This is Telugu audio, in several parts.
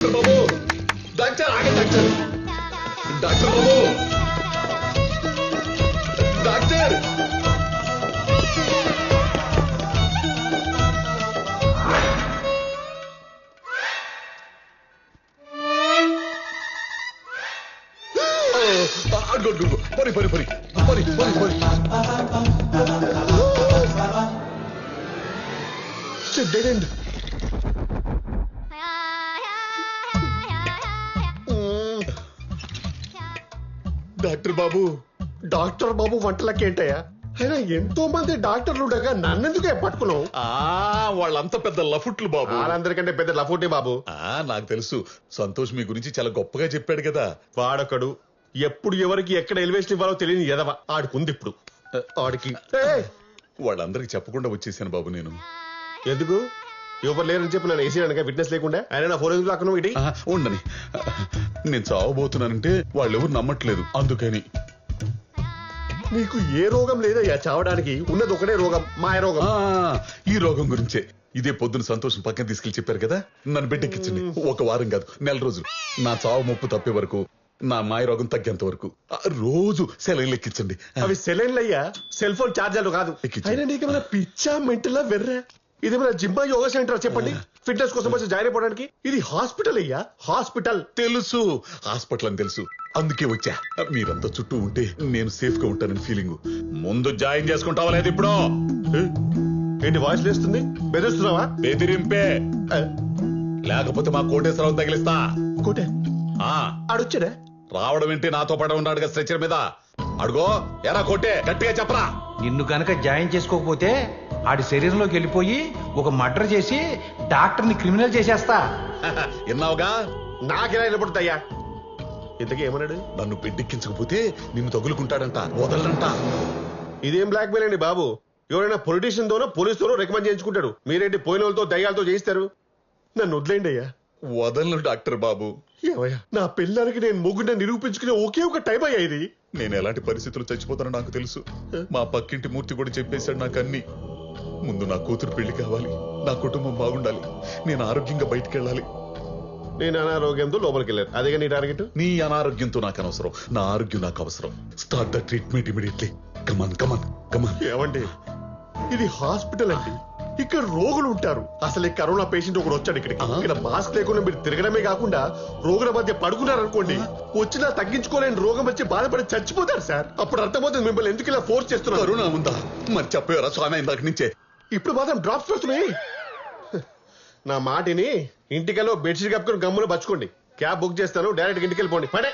బాబు డాక్టర్ ఆగే డాక్టర్ డాక్టర్ బాబు డాక్టర్ పరి పరి పరి పరి పరి పరి డెడ్ ఎండ్ డాక్టర్ బాబు వంటలకేంటయ్యా అయినా ఎంతో మంది డాక్టర్లు ఉండగా నన్నెందుకే పట్టుకున్నావు? వాళ్ళంతా పెద్ద లఫుట్లు బాబు. వాళ్ళందరికంటే పెద్ద లఫోటే బాబు. నాకు తెలుసు. సంతోష్ మీ గురించి చాలా గొప్పగా చెప్పాడు కదా. వాడొకడు ఎప్పుడు ఎవరికి ఎక్కడ ఎలివేషన్ ఇవ్వాలో తెలియని ఎదవ ఆడుకుంది ఇప్పుడు ఆడికి. వాళ్ళందరికి చెప్పకుండా వచ్చేసాను బాబు నేను. ఎందుకు ఎవరు లేరని చెప్పి నన్ను వేసేయడానికి విట్నెస్ లేకుండా ఆయన నా ఫోన్ ఎందుకు అక్కడ ఇటీ ఉండని. నేను చావబోతున్నానంటే వాళ్ళెవరు నమ్మట్లేదు అందుకని. నీకు ఏ రోగం లేదయ్యా చావడానికి, ఉన్నది ఒకటే రోగం, మాయ రోగం. ఈ రోగం గురించే ఇదే పొద్దున సంతోషం పక్కన తీసుకెళ్లి చెప్పారు కదా, నన్ను బిడ్డెక్కించండి. ఒక వారం కాదు, నెల రోజులు. నా చావు ముప్పు తప్పే వరకు, నా మాయ రోగం తగ్గేంత వరకు రోజు సెలైన్లు ఎక్కించండి. అవి సెలైన్లు అయ్యా, సెల్ ఫోన్ ఛార్జర్లు కాదు. అయినా నీకేమైనా పిచ్చా మెంటలా వెర్రా? ఇదేమైనా జిమ్మా యోగా సెంటర్ చెప్పండి, ఫిట్నెస్ కోసం వచ్చి జాయిన్ అయిపోవడానికి? ఇది హాస్పిటల్ అయ్యా, హాస్పిటల్. తెలుసు హాస్పిటల్ అని తెలుసు, అందుకే వచ్చా. మీరంతా చుట్టూ ఉంటే నేను సేఫ్ గా ఉంటానని ఫీలింగ్. ముందు జాయిన్ చేసుకుంటావా లేదు? ఇప్పుడు ఏంటి వాయిస్ లేస్తుంది? బెదిరిస్తున్నావా? బెదిరింపే, లేకపోతే మా కోటేశ్వరరావు తగిలిస్తా. కోటే ఆడొచ్చాడే? రావడం ఏంటి, నాతో పాటు ఉన్నాడుగా స్ట్రెచర్ మీద. అడుగో ఎరా కోటే, గట్టిగా చెప్పరా. నిన్ను కనుక జాయిన్ చేసుకోకపోతే ఆడి శరీరంలోకి వెళ్ళిపోయి ఒక మర్డర్ చేసి డాక్టర్ని క్రిమినల్ చేసేస్తా. విన్నావుగా? నాకెలా నిలబడుతాయ్యా? ఇంతకీ ఏమన్నాడు? నన్ను బిడ్డెక్కించకపోతే నిన్ను తగులుకుంటాడంట, వదలడంట. ఇదేం బ్లాక్ మెయిల్ అండి బాబు? ఎవరైనా పొలిటీషియన్ తోనో పోలీస్ తోనో రికమెండ్ చేయించుకుంటాడు. మీరేంటి పోయిన వాళ్ళతో దయ్యాలతో చేయిస్తారు? నన్ను వదిలేండి అయ్యా. వదలను డాక్టర్ బాబు. ఏమయ్యా, నా పిల్లలకి నేను ముగ్గురిని నిరూపించుకునే ఒకే ఒక టైం అయ్యా ఇది. నేను ఎలాంటి పరిస్థితులు చచ్చిపోతానో నాకు తెలుసు. మా పక్కింటి మూర్తి కూడా చెప్పేశాడు నాకు అన్ని. ముందు నా కూతురు పెళ్లి కావాలి, నా కుటుంబం బాగుండాలి, నేను ఆరోగ్యంగా బయటికి వెళ్ళాలి. నేను అనారోగ్యంతో లోపలికి వెళ్ళాను, అదేగా నీ టార్గెట్? నీ అనారోగ్యంతో నాకు అనవసరం, నా ఆరోగ్యం నాకు అవసరం. Start the treatment immediately. Come on come on come on. ఏమండి, ఇది హాస్పిటల్ అండి, ఇక్కడ రోగులు ఉంటారు. అసలు ఈ కరోనా పేషెంట్ ఒకడు వచ్చాడు ఇక్కడికి. ఇక్కడ మాస్క్ లేకుండా మీరు తిరగడమే కాకుండా రోగుల మధ్య పడుకున్నారనుకోండి, వచ్చినా తగ్గించుకోలేని రోగం వచ్చి బాధపడి చచ్చిపోతారు సార్. అప్పుడు అర్థమవుతుంది మిమ్మల్ని ఎందుకు ఇలా ఫోర్స్ చేస్తున్నారు. కరోనా ఉందా? మరి చెప్పారా స్వామి ఇందాక నుంచే? ఇప్పుడు మాత్రం డ్రాప్స్ వస్తున్నాయి. నా మాటిని ఇంటికెళ్ళి బెడ్షీట్ కప్పుకొని గమ్మున బచ్చుకోండి. క్యాబ్ బుక్ చేస్తాను, డైరెక్ట్ ఇంటికి వెళ్ళిపోండి. పడే.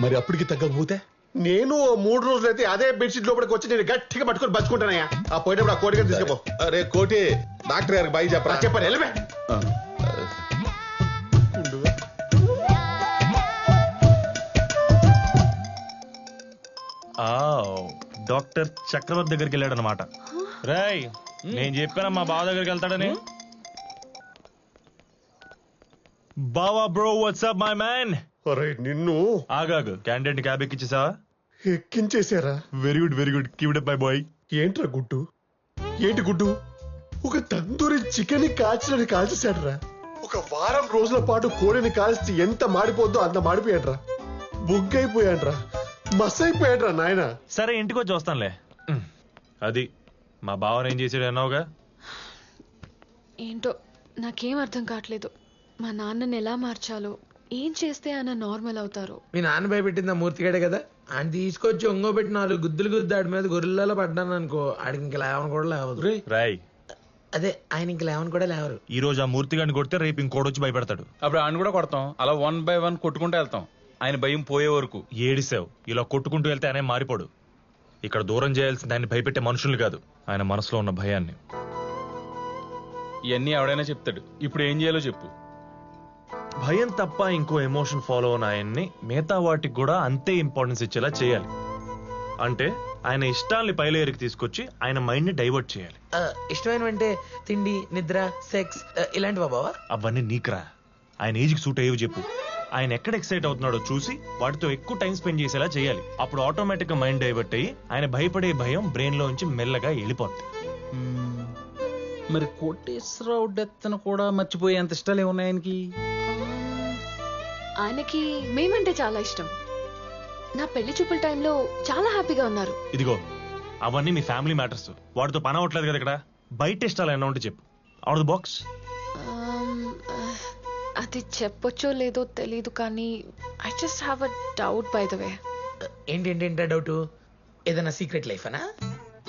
మరి అప్పటికి తగ్గకపోతే? నేను 3 రోజులైతే అదే బెడ్షీట్ లోపలికి వచ్చి నేను గట్టిగా పట్టుకొని బచ్చుకుంటానయ్యా. ఆ పోయేటప్పుడు ఆ కోటి తీసుకుపో. అరే కోటి, డాక్టర్ గారికి బాయ్ చెప్పరా. చెప్పాను వెళ్ళవే. డాక్టర్ చక్రవర్తి దగ్గరికి వెళ్ళాడు అనమాట. రాయ్, నేను చెప్పానా మా బావ దగ్గరికి వెళ్తాడని. బావా బ్రో, వాట్సాప్ మై మ్యాన్. అరే నిన్ను ఆగాగు, క్యాండిడేట్ క్యాబ్ ఎక్కించేసావా? ఎక్కించేశారా? Very good very good, keep it up my boy. ఏంట్రా గుడ్డు? ఏంటి గుడ్డు? ఒక తందూరి చికెన్ కాల్చినని కాల్చేశాడ్రా. ఒక వారం రోజుల పాటు కోడిని కాల్చి ఎంత మాడిపోద్దో అంత మాడిపోయాడ్రా. బుగ్గైపోయాడ్రా, మస్ అయిపోయాడ్రా నాయన. సరే ఇంటికి వచ్చి వస్తానులే. అది మా బావని ఏం చేసాడు అన్నావుగా? ఏంటో నాకేం అర్థం కావట్లేదు. మా నాన్నని ఎలా మార్చాలో, ఏం చేస్తే ఆయన నార్మల్ అవుతారు. మీ నాన్న భయపెట్టింది ఆ మూర్తిగాడే కదా, ఆయన తీసుకొచ్చి ఒంగోబెట్టి 4 గుద్దులు గుద్దు ఆడి మీద గొర్రెలలో పడ్డాను అనుకో, ఆడికి ఇంక లేవని కూడా లేవదు. రాయ్, అదే ఆయన ఇంక లేవని కూడా లేవరు. ఈ రోజు ఆ మూర్తి గారిని కొడితే రేపు ఇంకోడొచ్చి భయపెడతాడు. అప్పుడు ఆయన కూడా కొడతాం, అలా 1 by 1 కొట్టుకుంటూ వెళ్తాం, ఆయన భయం పోయే వరకు. ఏడిసావు, ఇలా కొట్టుకుంటూ వెళ్తే ఆయన మారిపోడు. ఇక్కడ దూరం చేయాల్సింది ఆయన భయపెట్టే మనుషులు కాదు, ఆయన మనసులో ఉన్న భయాన్ని. ఇవన్నీ ఎవడైనా చెప్తాడు, ఇప్పుడు ఏం చేయాలో చెప్పు. భయం తప్ప ఇంకో ఎమోషన్ ఫాలో అయిన ఆయన్ని మిగతా వాటికి కూడా అంతే ఇంపార్టెన్స్ ఇచ్చేలా చేయాలి. అంటే ఆయన ఇష్టాల్ని పైలేరికి తీసుకొచ్చి ఆయన మైండ్ ని డైవర్ట్ చేయాలి. ఇష్టమైనవంటే తిండి, నిద్ర, సెక్స్ ఇలాంటివా బావా? అవన్నీ నీకురా, ఆయన ఏజ్ కి సూట్ అయ్యేవి చెప్పు. ఆయన ఎక్కడ ఎక్సైట్ అవుతున్నాడో చూసి వాటితో ఎక్కువ టైం స్పెండ్ చేసేలా చేయాలి. అప్పుడు ఆటోమేటిక్ గా మైండ్ డైవర్ట్ అయ్యి ఆయన భయపడే భయం బ్రెయిన్ లోంచి మెల్లగా వెళ్ళిపోద్ది. మరి కోటేశ్వరరావు డెత్ కూడా మర్చిపోయేంత ఇష్టాలు ఏమున్నాయి ఆయనకి? ఆయనకి మేమంటే చాలా ఇష్టం. నా పెళ్లి చూపుల టైంలో చాలా హ్యాపీగా ఉన్నారు. ఇదిగో అవన్నీ మీ ఫ్యామిలీ మ్యాటర్స్. వాడితో పని అవ్వట్లేదు కదా ఇక్కడ. బయట ఇష్టాలు ఏమన్నా ఉంటే చెప్పు. Out the box. అది చెప్పొచ్చో లేదో తెలీదు కానీ I just have a doubt by the way. ఏంటంటే డౌట్? ఏదైనా సీక్రెట్ లైఫ్ అనా?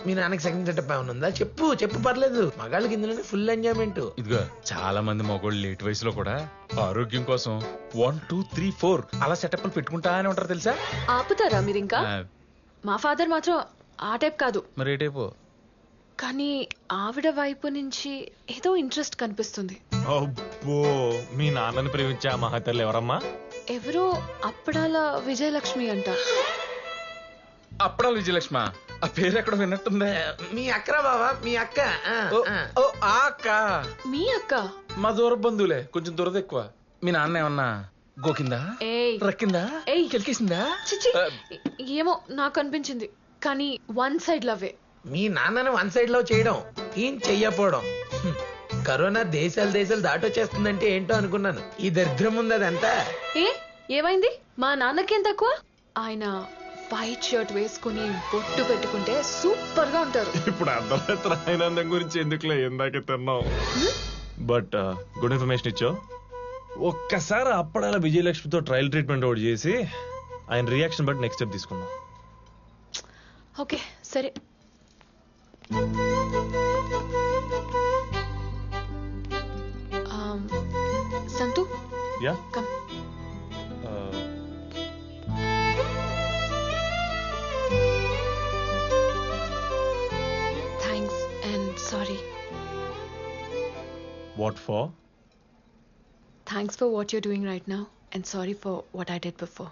మీ నాన్నకి సెకండ్ సెటప్ ఏమైనా ఉందా? చెప్పు చెప్పు, పర్లేదు. మగాళ్ళకి ఇందులోనే ఫుల్ ఎంజాయ్మెంట్. ఇదిగో చాలా మంది మగోళ్ళు లేట్ వయసులో కూడా ఆరోగ్యం కోసం 1 2 3 4 అలా సెటప్లు పెట్టుకుంటానే ఉంటారు తెలుసా? ఆపుతారా మీరు ఇంకా? ఆ, మా ఫాదర్ మాత్రం ఆ టైప్ కాదు. మరి ఏ టైపు? కానీ ఆవిడ వైపు నుంచి ఏదో ఇంట్రెస్ట్ కనిపిస్తుంది. అబ్బో, మీ నాన్నని ప్రేమించే ఆ మహతల్లి ఎవరమ్మా? ఎవరో అప్పడాల విజయలక్ష్మి అంట. అప్పడాల విజయలక్ష్మ, ఆ పేరు ఎక్కడ విన్నట్టుందే. మీ అక్కరా బావా? మీ అక్క? ఓ, ఓ, ఆ అక్క మీ అక్క? మా దూర బంధువులే, కొంచెం దురద ఎక్కువ. మీ నాన్న ఏమన్నా గోకిందా, ఏయ్ రక్కిందా, ఏయ్ కెలికేసిందా? చిచి, ఏమో నాకు అనిపించింది. కానీ వన్ సైడ్ లవ్వే. మీ నాన్నని వన్ సైడ్ లో చేయడం, ఏం చెయ్యపోవడం. కరోనా దేశాలు దాటొచ్చేస్తుందంటే ఏంటో అనుకున్నాను. ఈ దరిద్రం ఉంది అదంతా. ఏమైంది? మా నాన్నకేం తక్కువ? ఆయన వైట్ షర్ట్ వేసుకుని బొట్టు పెట్టుకుంటే సూపర్ గా ఉంటారు. ఇప్పుడు అర్ధరాత్రి ఆనందం గురించి ఎందుకులే, ఇందాకే తిన్నాం. బట్ గుడ్ ఇన్ఫర్మేషన్ ఇచ్చావు. ఒక్కసారి అప్పడాల విజయలక్ష్మితో ట్రయల్ ట్రీట్మెంట్ ఒకటి చేసి ఆయన రియాక్షన్ బట్టి నెక్స్ట్ స్టెప్ తీసుకుందాం. ఓకే సరే. సంతు yeah, come. Thanks and sorry. What for? Thanks for what you're doing right now and sorry for what I did before.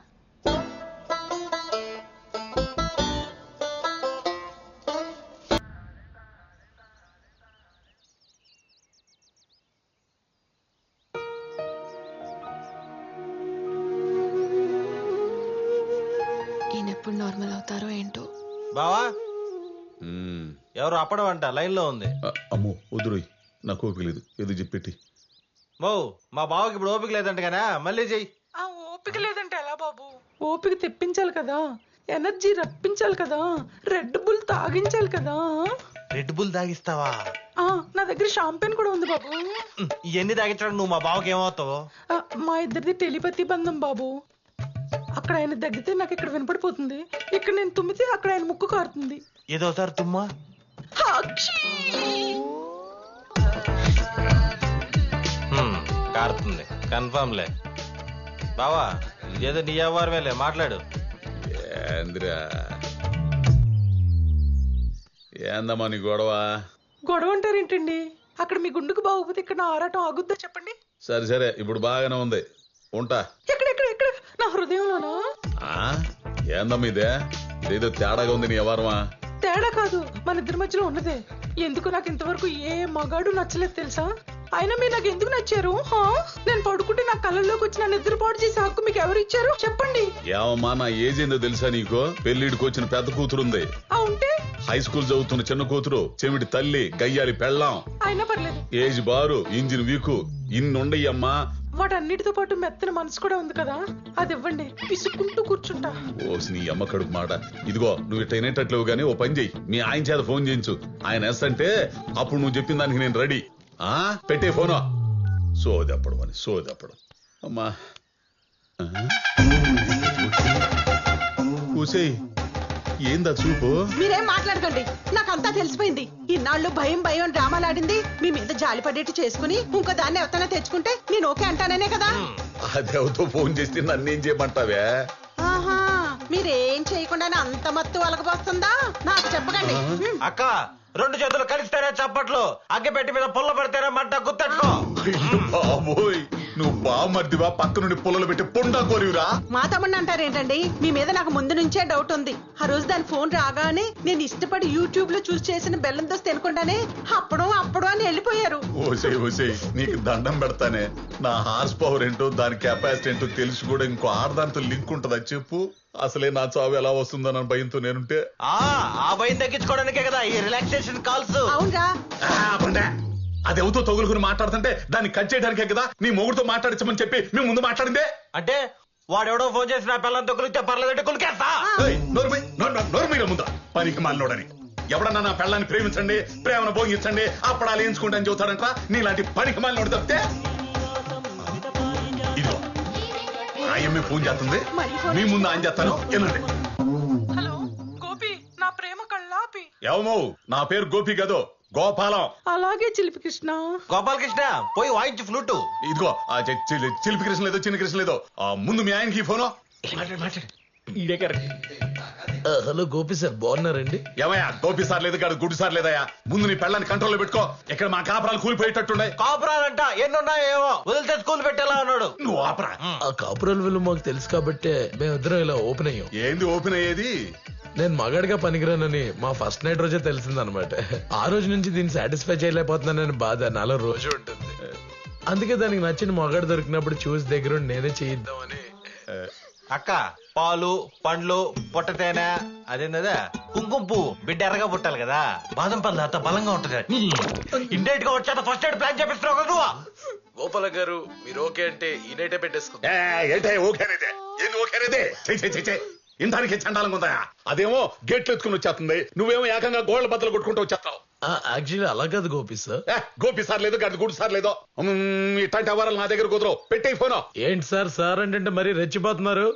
ఈయనెప్పుడు నార్మల్ అవుతారో ఏంటో. బావా, మ్మ్. ఎవరు అప్పడం అంట లైన్ లో ఉంది. అమ్మో వద్దురోయ్, నాకు ఓపిక లేదు. ఏదో చెప్పెట్టి. మో మా బావకి ఇప్పుడు ఓపిక లేదంట కదా, మళ్ళీ చెయ్యి. ఆ ఓపిక లేదంటే ఎలా బాబు? ఓపిక తెప్పించాలి కదా, ఎనర్జీ రప్పించాలి కదా, రెడ్ బుల్ తాగించాలి కదా. రెడ్ బుల్ తాగిస్తావా? ఆ నా దగ్గర షాంపెన్ కూడా ఉంది బాబు. ఇవన్నీ తాగించడం నువ్వు మా బావకి ఏమవుతావు? ఆ, మా ఇద్దరిది టెలిపతి బంధం బాబు. అక్కడ ఆయన దగ్గితే నాకు ఇక్కడ వినపడిపోతుంది, ఇక్కడ నేను తుమ్మితే అక్కడ ఆయన ముక్కు కారుతుంది. ఏదోసారి తుమ్మా. హాక్షీ! కారుతుంది కన్ఫర్మ్ లే. బావా ఏదో నీ వ్యవహారమేలే, మాట్లాడు. ఏంద్రా, ఏందమ్మా నీ గొడవ? గొడవ అంటారేంటండి? అక్కడ మీ గుండుకు బాగోపోతే ఇక్కడ నా ఆరాటం ఆగుద్దా చెప్పండి? సరే సరే, ఇప్పుడు బాగానే ఉంది, ఉంటా. ఎక్కడ ఎక్కడ ఎక్కడ? నా హృదయంలోనా? ఆ ఏందమ్మా ఇదే? ఇదేదో తేడాగా ఉంది నీ వ్యవహారమా? తేడా కాదు, మన ఇద్దరి మధ్యలో ఉన్నదే. ఎందుకు నాకు ఇంతవరకు ఏ మగాడు నచ్చలేదు తెలుసా? అయినా మీరు నాకు ఎందుకు నచ్చారు? నేను పడుకుంటే నా కళ్ళల్లోకి వచ్చి నన్ను నిద్ర పాడు చేసే హక్కు మీకు ఎవరు ఇచ్చారు చెప్పండి? ఏమమ్మా, నా ఏజ్ ఏందో తెలుసా నీకు? పెళ్లిడికి వచ్చిన పెద్ద కూతురుంది, ఉంటే హై స్కూల్ చదువుతున్న చిన్న కూతురు, చెమిటి తల్లి, గయ్యాలి పెళ్ళాం, అయినా పర్లేదు. ఏజ్ బారు, ఇంజిన్ వీకు, ఇన్ని ఉండయ్యమ్మా. వాటన్నిటితో పాటు మెత్తన మనసు కూడా ఉంది కదా, అది ఇవ్వండి, పిసుక్కుంటూ కూర్చుంటా. ఓసి నీ అమ్మ కడుపు మాట. ఇదిగో నువ్వు ఇట్ట అయినట్లేవు గానీ ఓ పని చెయ్యి, మీ ఆయన చేత ఫోన్ చేయించు. ఆయన ఎస్ అంటే అప్పుడు నువ్వు చెప్పిన దానికి నేను రెడీ. పెట్టే ఫోను. సోదప్పడం అమ్మా. కూసేయ్, ఏందా చూపు? మీరేం మాట్లాడకండి, నాకంతా తెలిసిపోయింది. ఇన్నాళ్ళు భయం డ్రామాలాడింది మీ మీద జాలి పడేట్టు చేసుకుని ఇంకో దాన్ని ఎవరైనా తెచ్చుకుంటే నేను ఓకే అంటాననే కదా. అదేవతో ఫోన్ చేస్తే నన్నేం చేయమంటావే? ఆహా, మీరేం చేయకుండానే అంత మత్తు అలగబోస్తుందా? నాకు చెప్పకండి. అక్క, రెండు చేతులు కలిస్తేనే చప్పట్లు, అగ్గిపెట్టి మీద పుల్ల పడితేనే మంట గుర్తెట్టుకో. బాబోయ్, నువ్వు బామర్దివా? పక్క నుండి పుల్లలు పెట్టి పొండా కోరివురా? మా తమ్ముడిని అంటారేంటండి? మీ మీద నాకు ముందు నుంచే డౌట్ ఉంది. ఆ రోజు దాని ఫోన్ రాగానే నేను ఇష్టపడి యూట్యూబ్ లో చూసి చేసిన బెల్లం దోశ తినకుండానే అప్పుడు అని వెళ్ళిపోయారు. ఓసే నీకు దండం పెడతానే. నా హార్స్ పవర్ ఏంటో, దాని కెపాసిటీ ఏంటో తెలిసి కూడా ఇంకో ఆడదాంతో లింక్ ఉంటుందా చెప్పు? అసలే నా చావు ఎలా వస్తుందన్న భయంతో నేనుంటే. ఆ భయం తగ్గించుకోవడానికే కదా ఈ రిలాక్సేషన్ కాల్స్. అవునరా, అది ఎవరితో తగులుకుని మాట్లాడుతుంటే దాన్ని కట్ చేయడానికే కదా నీ మొగుడుతో మాట్లాడించమని చెప్పి మేము ముందు మాట్లాడిందే. అంటే వాడెవడో ఫోన్ చేసి నా పిల్లలతో కులిస్తే పర్లేదంటే కులికేస్తా. నోరు మీద ముందా పనికి మాలోడని ఎవడన్నా నా పెళ్ళాన్ని ప్రేమించండి, ప్రేమను భోగించండి, అప్పడాలు వేయించుకుంటాను చెబుతాడంట. నీలాంటి పనికి మాలోడు తప్పితే ఇదిగో ఆయమ్మే ఫోన్ చేస్తుంది, మీ ముందు ఆయన చేస్తాను ఏనండి. హలో గోపి, నా ప్రేమ కళ్ళాపి. ఏమో నా పేరు గోపి కాదు, గోపాలం. అలాగే చిలిపి కృష్ణ. గోపాలకృష్ణ పోయి వాయించు ఫ్లూటు. ఇదిగో చిలిపి కృష్ణ లేదో చిన్న కృష్ణ లేదో ముందు మీ ఆయనకి ఫోను. హలో గోపి సార్, బాగున్నారండి? ఏమయ్యా గోపి సార్ లేదు కాదు గుడ్డు సార్ లేదయ్యా. ముందు నీ పెళ్ళాన్ని కంట్రోల్లో పెట్టుకో. ఇక్కడ మా కాపురాలు కూలిపోయేటట్టుండే. కాపురాలంట ఎన్నున్నాయో ఏమో వదిలితే స్కూల్ పెట్టేలా ఉన్నాడు. నువ్వు ఆపరా. ఆ కాపురాల విలువ మాకు తెలుసు కాబట్టే మేమిద్దరం ఇలా ఓపెన్ అయ్యాం. ఏంది ఓపెన్ అయ్యేది? నేను మగాడిగా పనికిరానని మా ఫస్ట్ నైట్ రోజే తెలిసిందనమాట. ఆ రోజు నుంచి దీన్ని సాటిస్ఫై చేయలేకపోతున్నానని బాధ నాలో రోజు ఉంటుంది. అందుకే దానికి నచ్చిన మగాడు దొరికినప్పుడు చూసి దగ్గర నేనే చేయిద్దామని. అక్క పాలు పండ్లు పొట్ట తేనె అదేందా కుంకుమ పువ్వు బిడ్డ ఎర్రగా పుట్టాలి కదా, బాదం పళ్ళు అంత బలంగా ఉంటది. ఇండైట్ గా వచ్చాక ఫస్ట్ ఎయిడ్ ప్లాన్ చేపిస్తున్నావు కదా నువ్వు. గోపాల గారు మీరు ఓకే అంటే ఈ నైటే పెట్టేసుకుంటా. ఏంటే ఓకేనేదే? ఏంది ఓకేనేదే? ఇంతానికి చండాలంగా ఉందా? అదేమో గేట్లు ఎత్తుకుని వచ్చేస్తుంది, నువ్వేమో ఏకంగా గోళ్ల బద్దలు కొట్టుకుంటూ వచ్చేస్తావు. యాక్చువల్లీ అలా కాదు గోపి సార్. గోపి సార్ లేదు గడి గుడి సార్ లేదో ఇట్లాంటి అవరాలు నా దగ్గర కుదరవు. పెట్టే ఫోను. ఏంటి సార్ సార్ అంటే మరీ రెచ్చిపోతున్నారు?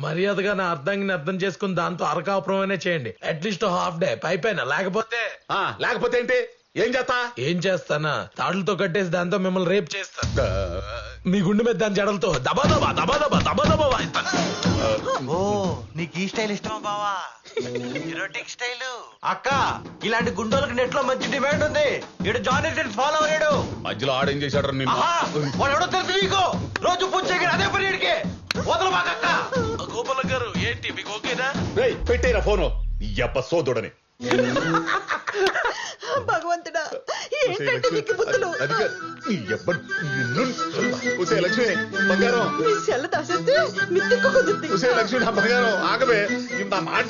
మర్యాదగా నా అర్థాన్ని అర్థం చేసుకుని దాంతో అరకాపురమైనా చేయండి. అట్లీస్ట్ హాఫ్ డే పైపైన. లేకపోతే ఏంటి? ఏం చేస్తానా? తాడులతో కట్టేసి దాంతో మిమ్మల్ని రేప్ చేస్తా. మీ గుండె మీద దాని జడలతో దబాదబా దబాదబా దబాదబా వాయిస్తాను. ఓ నీకు ఈ స్టైల్ ఇష్టమా బావా? Erotic style. అక్క ఇలాంటి గుండోలకు నెట్ లో మంచి డిమాండ్ ఉంది. ఇడు జానీ సిన్స్ ఫాలో అయ్యాడు. మధ్యలో ఆడేం చేశాడు? వాడు ఎవడో తెలుసు నీకు. రోజు పూజ చేయగలి అదే పని ఇడికి వదలు మాకక్క. గోపాల గారు ఏంటి మీకు ఓకేనా? పెట్టేరా ఫోను. ఎప్ప సోదోడని. భగవంతుడా ఏంటంటే మీకు బుద్ధులు? లక్ష్మి బంగారం మీ సెల్ల దాసేస్తే మిత్తికి కుదురుతుంది. లక్ష్మి నా బంగారం ఆగవే. నా మాట